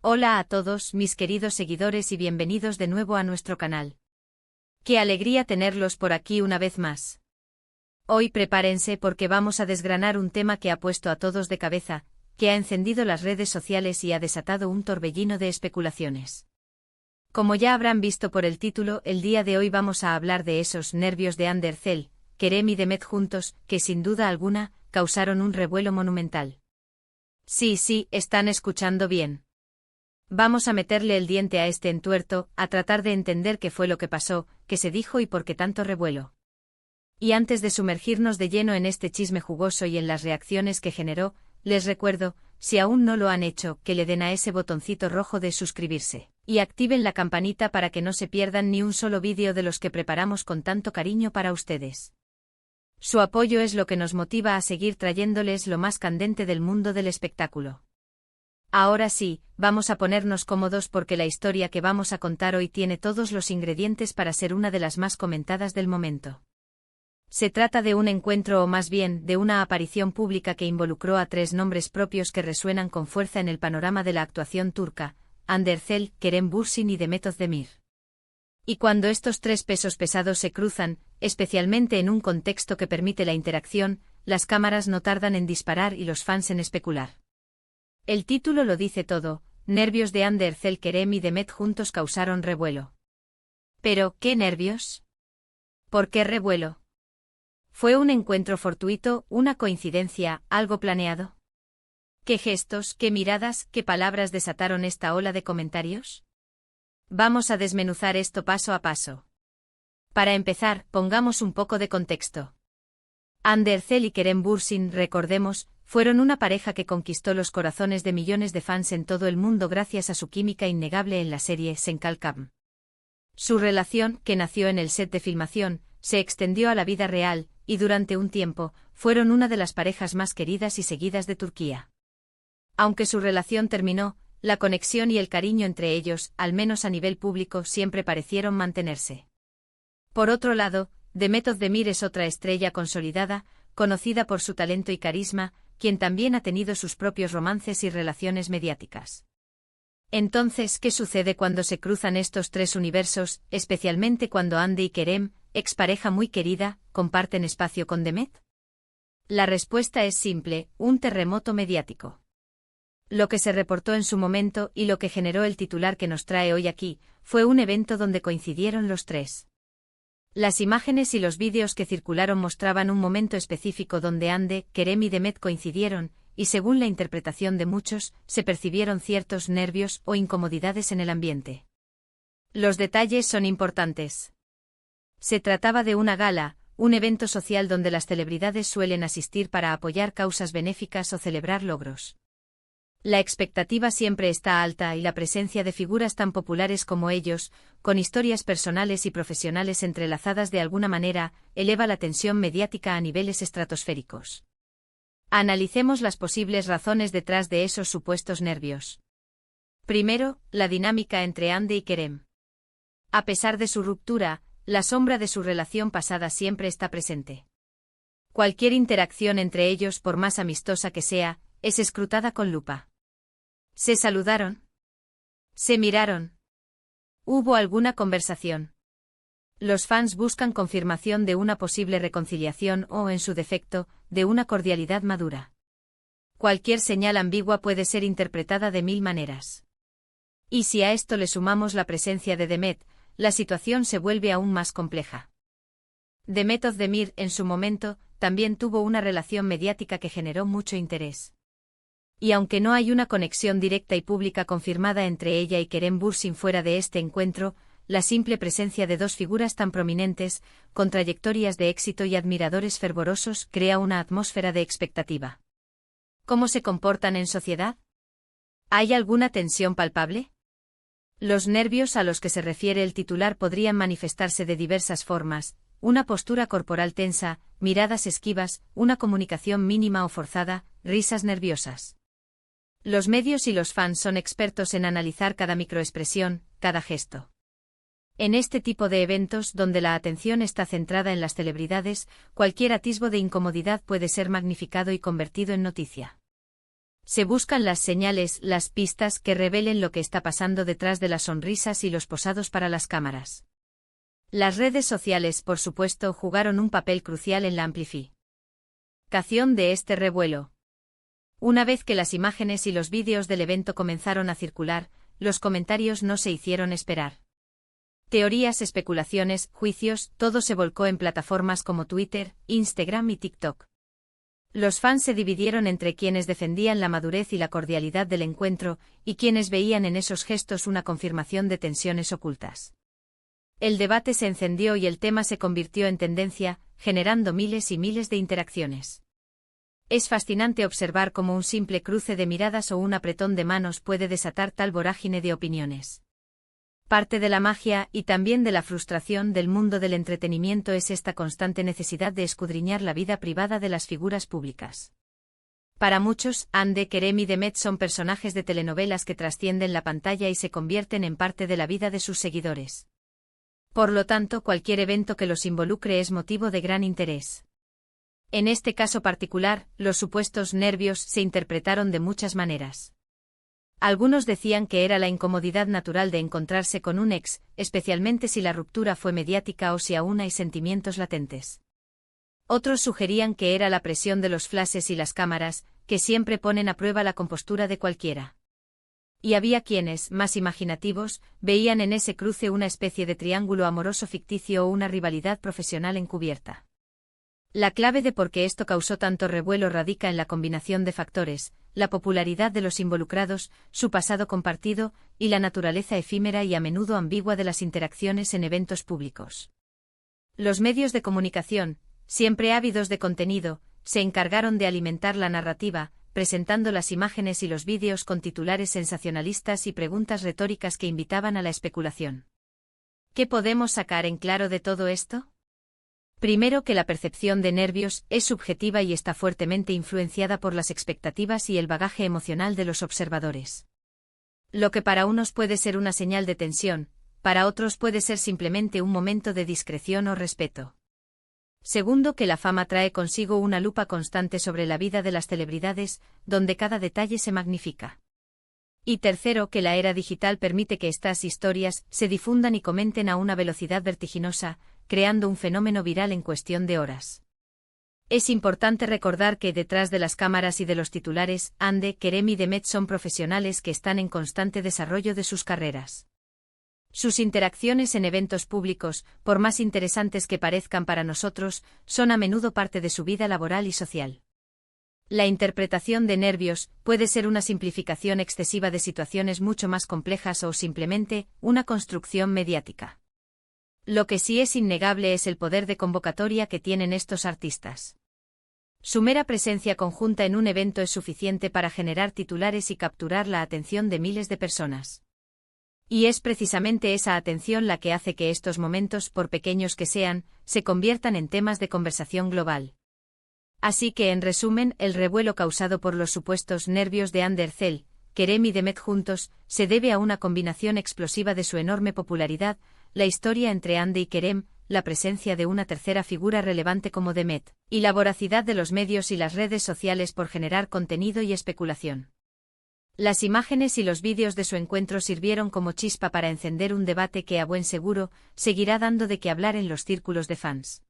Hola a todos mis queridos seguidores y bienvenidos de nuevo a nuestro canal. Qué alegría tenerlos por aquí una vez más. Hoy prepárense porque vamos a desgranar un tema que ha puesto a todos de cabeza, que ha encendido las redes sociales y ha desatado un torbellino de especulaciones. Como ya habrán visto por el título, el día de hoy vamos a hablar de esos nervios de Ander Zel, Kerem y Demet juntos, que sin duda alguna, causaron un revuelo monumental. Sí, están escuchando bien. Vamos a meterle el diente a este entuerto, a tratar de entender qué fue lo que pasó, qué se dijo y por qué tanto revuelo. Y antes de sumergirnos de lleno en este chisme jugoso y en las reacciones que generó, les recuerdo, si aún no lo han hecho, que le den a ese botoncito rojo de suscribirse, y activen la campanita para que no se pierdan ni un solo vídeo de los que preparamos con tanto cariño para ustedes. Su apoyo es lo que nos motiva a seguir trayéndoles lo más candente del mundo del espectáculo. Ahora sí, vamos a ponernos cómodos porque la historia que vamos a contar hoy tiene todos los ingredientes para ser una de las más comentadas del momento. Se trata de un encuentro o más bien, de una aparición pública que involucró a tres nombres propios que resuenan con fuerza en el panorama de la actuación turca: Ander Zel, Kerem Bürsin y Demet Özdemir. Y cuando estos tres pesos pesados se cruzan, especialmente en un contexto que permite la interacción, las cámaras no tardan en disparar y los fans en especular. El título lo dice todo: nervios de Ander Zel, Kerem y Demet juntos causaron revuelo. ¿Pero qué nervios? ¿Por qué revuelo? ¿Fue un encuentro fortuito, una coincidencia, algo planeado? ¿Qué gestos, qué miradas, qué palabras desataron esta ola de comentarios? Vamos a desmenuzar esto paso a paso. Para empezar, pongamos un poco de contexto. Ander Zel y Kerem Bürsin, recordemos, fueron una pareja que conquistó los corazones de millones de fans en todo el mundo gracias a su química innegable en la serie Senkalkam. Su relación, que nació en el set de filmación, se extendió a la vida real, y durante un tiempo, fueron una de las parejas más queridas y seguidas de Turquía. Aunque su relación terminó, la conexión y el cariño entre ellos, al menos a nivel público, siempre parecieron mantenerse. Por otro lado, Demet Özdemir es otra estrella consolidada, conocida por su talento y carisma, quien también ha tenido sus propios romances y relaciones mediáticas. Entonces, ¿qué sucede cuando se cruzan estos tres universos, especialmente cuando Ande y Kerem, expareja muy querida, comparten espacio con Demet? La respuesta es simple: un terremoto mediático. Lo que se reportó en su momento y lo que generó el titular que nos trae hoy aquí, fue un evento donde coincidieron los tres. Las imágenes y los vídeos que circularon mostraban un momento específico donde Ande, Kerem y Demet coincidieron, y según la interpretación de muchos, se percibieron ciertos nervios o incomodidades en el ambiente. Los detalles son importantes. Se trataba de una gala, un evento social donde las celebridades suelen asistir para apoyar causas benéficas o celebrar logros. La expectativa siempre está alta y la presencia de figuras tan populares como ellos, con historias personales y profesionales entrelazadas de alguna manera, eleva la tensión mediática a niveles estratosféricos. Analicemos las posibles razones detrás de esos supuestos nervios. Primero, la dinámica entre Ande y Kerem. A pesar de su ruptura, la sombra de su relación pasada siempre está presente. Cualquier interacción entre ellos, por más amistosa que sea, es escrutada con lupa. ¿Se saludaron? ¿Se miraron? ¿Hubo alguna conversación? Los fans buscan confirmación de una posible reconciliación o, en su defecto, de una cordialidad madura. Cualquier señal ambigua puede ser interpretada de mil maneras. Y si a esto le sumamos la presencia de Demet, la situación se vuelve aún más compleja. Demet Özdemir, en su momento, también tuvo una relación mediática que generó mucho interés. Y aunque no hay una conexión directa y pública confirmada entre ella y Kerem Bürsin fuera de este encuentro, la simple presencia de dos figuras tan prominentes, con trayectorias de éxito y admiradores fervorosos, crea una atmósfera de expectativa. ¿Cómo se comportan en sociedad? ¿Hay alguna tensión palpable? Los nervios a los que se refiere el titular podrían manifestarse de diversas formas: una postura corporal tensa, miradas esquivas, una comunicación mínima o forzada, risas nerviosas. Los medios y los fans son expertos en analizar cada microexpresión, cada gesto. En este tipo de eventos, donde la atención está centrada en las celebridades, cualquier atisbo de incomodidad puede ser magnificado y convertido en noticia. Se buscan las señales, las pistas que revelen lo que está pasando detrás de las sonrisas y los posados para las cámaras. Las redes sociales, por supuesto, jugaron un papel crucial en la amplificación de este revuelo. Una vez que las imágenes y los vídeos del evento comenzaron a circular, los comentarios no se hicieron esperar. Teorías, especulaciones, juicios, todo se volcó en plataformas como Twitter, Instagram y TikTok. Los fans se dividieron entre quienes defendían la madurez y la cordialidad del encuentro, y quienes veían en esos gestos una confirmación de tensiones ocultas. El debate se encendió y el tema se convirtió en tendencia, generando miles y miles de interacciones. Es fascinante observar cómo un simple cruce de miradas o un apretón de manos puede desatar tal vorágine de opiniones. Parte de la magia y también de la frustración del mundo del entretenimiento es esta constante necesidad de escudriñar la vida privada de las figuras públicas. Para muchos, Anne, Kerem y Demet son personajes de telenovelas que trascienden la pantalla y se convierten en parte de la vida de sus seguidores. Por lo tanto, cualquier evento que los involucre es motivo de gran interés. En este caso particular, los supuestos nervios se interpretaron de muchas maneras. Algunos decían que era la incomodidad natural de encontrarse con un ex, especialmente si la ruptura fue mediática o si aún hay sentimientos latentes. Otros sugerían que era la presión de los flashes y las cámaras, que siempre ponen a prueba la compostura de cualquiera. Y había quienes, más imaginativos, veían en ese cruce una especie de triángulo amoroso ficticio o una rivalidad profesional encubierta. La clave de por qué esto causó tanto revuelo radica en la combinación de factores: la popularidad de los involucrados, su pasado compartido, y la naturaleza efímera y a menudo ambigua de las interacciones en eventos públicos. Los medios de comunicación, siempre ávidos de contenido, se encargaron de alimentar la narrativa, presentando las imágenes y los vídeos con titulares sensacionalistas y preguntas retóricas que invitaban a la especulación. ¿Qué podemos sacar en claro de todo esto? Primero, que la percepción de nervios es subjetiva y está fuertemente influenciada por las expectativas y el bagaje emocional de los observadores. Lo que para unos puede ser una señal de tensión, para otros puede ser simplemente un momento de discreción o respeto. Segundo, que la fama trae consigo una lupa constante sobre la vida de las celebridades, donde cada detalle se magnifica. Y tercero, que la era digital permite que estas historias se difundan y comenten a una velocidad vertiginosa, creando un fenómeno viral en cuestión de horas. Es importante recordar que detrás de las cámaras y de los titulares, Anne, Kerem y Demet son profesionales que están en constante desarrollo de sus carreras. Sus interacciones en eventos públicos, por más interesantes que parezcan para nosotros, son a menudo parte de su vida laboral y social. La interpretación de nervios puede ser una simplificación excesiva de situaciones mucho más complejas o simplemente una construcción mediática. Lo que sí es innegable es el poder de convocatoria que tienen estos artistas. Su mera presencia conjunta en un evento es suficiente para generar titulares y capturar la atención de miles de personas. Y es precisamente esa atención la que hace que estos momentos, por pequeños que sean, se conviertan en temas de conversación global. Así que, en resumen, el revuelo causado por los supuestos nervios de Anne Ercel, Kerem y Demet juntos, se debe a una combinación explosiva de su enorme popularidad, la historia entre Anne y Kerem, la presencia de una tercera figura relevante como Demet, y la voracidad de los medios y las redes sociales por generar contenido y especulación. Las imágenes y los vídeos de su encuentro sirvieron como chispa para encender un debate que, a buen seguro, seguirá dando de qué hablar en los círculos de fans.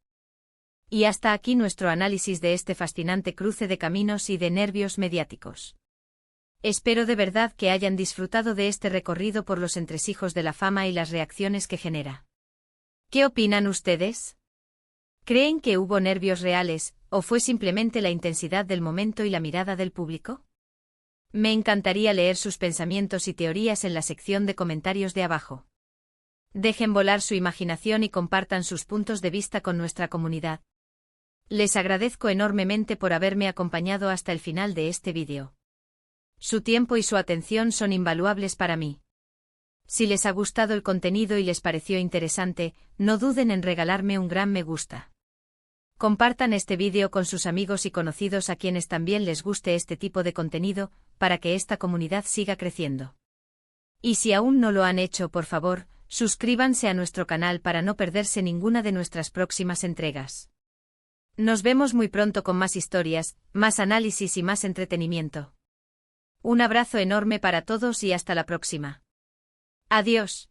Y hasta aquí nuestro análisis de este fascinante cruce de caminos y de nervios mediáticos. Espero de verdad que hayan disfrutado de este recorrido por los entresijos de la fama y las reacciones que genera. ¿Qué opinan ustedes? ¿Creen que hubo nervios reales, o fue simplemente la intensidad del momento y la mirada del público? Me encantaría leer sus pensamientos y teorías en la sección de comentarios de abajo. Dejen volar su imaginación y compartan sus puntos de vista con nuestra comunidad. Les agradezco enormemente por haberme acompañado hasta el final de este vídeo. Su tiempo y su atención son invaluables para mí. Si les ha gustado el contenido y les pareció interesante, no duden en regalarme un gran me gusta. Compartan este vídeo con sus amigos y conocidos a quienes también les guste este tipo de contenido, para que esta comunidad siga creciendo. Y si aún no lo han hecho, por favor, suscríbanse a nuestro canal para no perderse ninguna de nuestras próximas entregas. Nos vemos muy pronto con más historias, más análisis y más entretenimiento. Un abrazo enorme para todos y hasta la próxima. Adiós.